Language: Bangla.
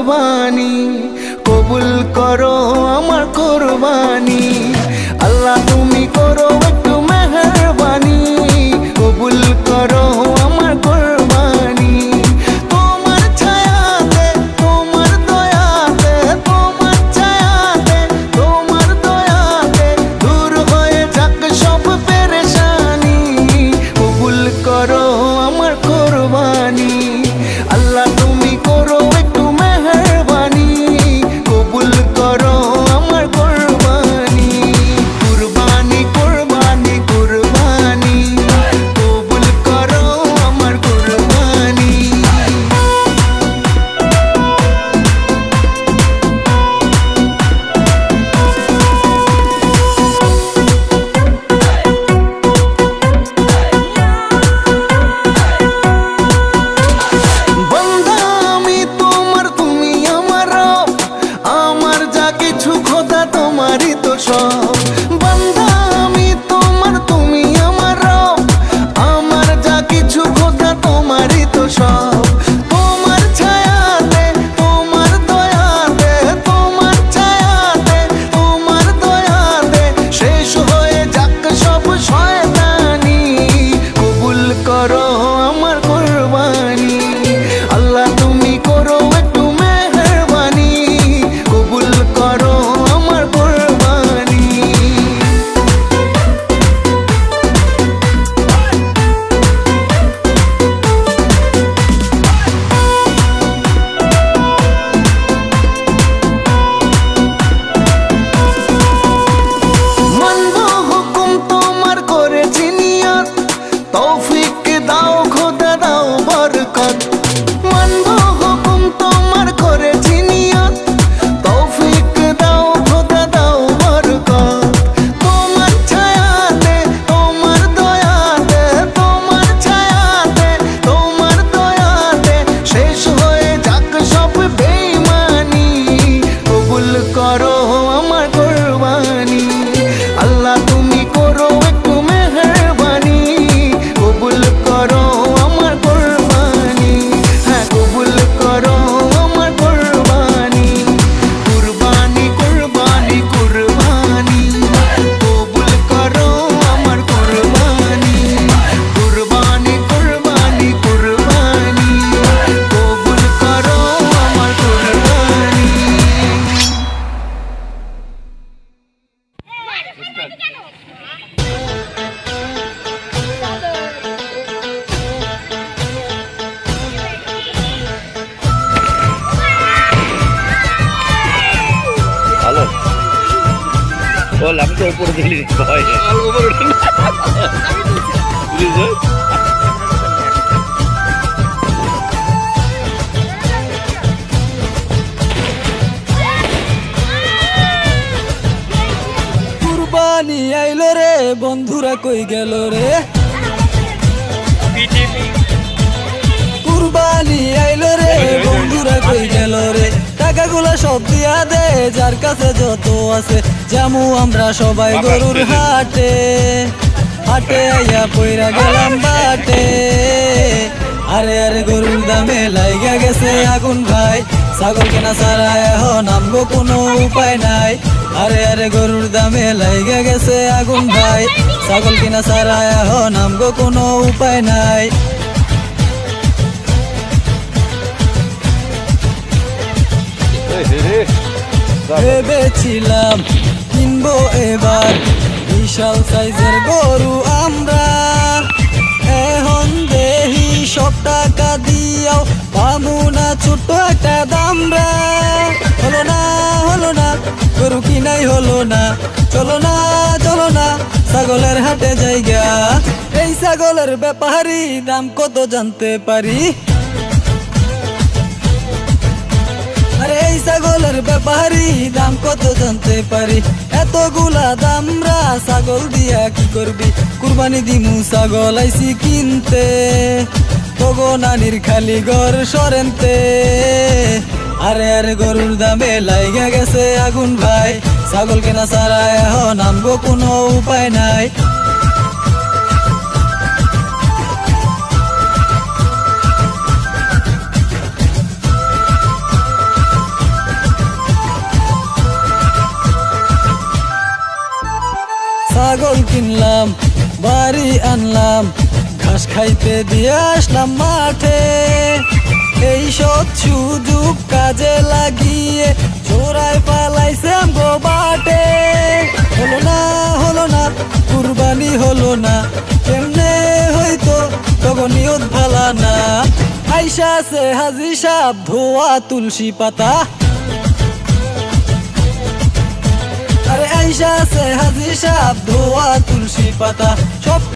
কুরবানি, কবুল করো আমার কুরবানি। আল্লাহ তুমি করো একটু মেহেরবানি, কবুল করো আমার কুরবানি। তোমার ছায়াতে, তোমার দয়াতে, তোমার ছায়াতে, তোমার দয়াতে দূর হয়ে যাক সব পেরেশানি, কবুল করো আমার কুরবানি। আল্লাহ তুমি করো একটু মেহেরবানি, কবুল করো আমার কুরবানি। কুরবানি কুরবানি কুরবানি, কবুল করো আমার কুরবানি। বন্ধা আমি তোমার, তুমি আমার রব, আমার যা কিছু খোদা তোমারই তো সব। বন্ধা আমি তোমার, তুমি আমার রব, আমার যা কিছু খোদা তোমারই তো সব। তোমার ছায়াতে, তোমার দয়াতে, তোমার ছায়াতে, তোমার দয়াতে শেষ হয়ে যাক সব শয়তানি, কবুল করো আমার কুরবানি। আল্লাহ তুমি করো একটু মেহেরবানি, কবুল করো আমার কুরবানি। মানব হুকুম তোমার করেছি নিয়ত, তৌফিক দাও খোদা দাও বরকত। মানব হুকুম তোমার করেছি নিয়ত, তৌফিক দাও খোদা দাও বরকত। তোমার ছায়াতে, তোমার দয়াতে, তোমার ছায়াতে, তোমার দয়াতে শেষ হয়ে যাক সব বেঈমানি, কবুল করো আমার কুরবানি। আল্লাহ তুমি করো একটু মেহেরবানি, কবুল করো আমার কুরবানি। হ্যাঁ কবুল করো আমার কুরবানি। কুরবানি কুরবানি কুরবানি, কবুল করো আমার কুরবানি। কুরবানি কুরবানি কুরবানি, কবুল করো আমার কুরবানি। হ্যালো বল, আমি তো উপরে দিলি ভয় কুরবানি আইলো রে, বন্ধুরা কই গেল রে? কুরবানি আইলো রে, বন্ধুরা কই গেল রে? টাকাগুলা সব দিয়া দে, যার কাছে যত আছে, জামু আমরা সবাই গরুর হাটে। হাটে আইয়া পইরা গেলাম বাটে, আরে আরে গরুর দামে লাইগা গেছে আগুন ভাই, ছাগল কেনা ছাড়া এখন নামবো কোনো উপায় নাই। আরে আরে গরুর দামে লাইগা গেছে আগুন ভাই, ছাগল কেনা ছাড়া এখন নামবো কোনো উপায় নাই। ভেবেছিলাম কিনবো এবার বিশাল সাইজের গরু আমরা, এখন দেহি সব টাকা দিয়াও পামু না ছোট্ট একটা দামরা। হলো না হলো না, গরু কিনাই হলো না, চলো না চলো না ছাগলের হাটে জায়গা। এই ছাগলের ব্যাপারী দাম কত জানতে পারি? আরে এই ছাগলের ব্যাপারী দাম কত জানতে পারি? এতগুলা দামরা ছাগল দিয়া কি করবি? কুরবানি দিমু ছাগল আইছি কিনতে, তগো নানির খালি ঘর সরেনতে। আরে আরে গরুর দামে লাইগা গেছে আগুন ভাই, ছাগল কেনা ছাড়া এখন নামবো কোনো উপায় নাই। ঘাস খাইতে দিয়ে আসলাম মাঠে। এই সব সুযোগ কাজে লাগিয়ে চোরাই পালাইছে আমগো বাটে। হলো না কুরবানি হলো না, কেমনে হইতো তখন নিয়ত ভালা না। আইসা আছে হাজি সাহেব ধোয়া তুলসী পাতা, আরে আইসা আছে হাজি সাহেব ধোয়া তুলসী পাতা। সব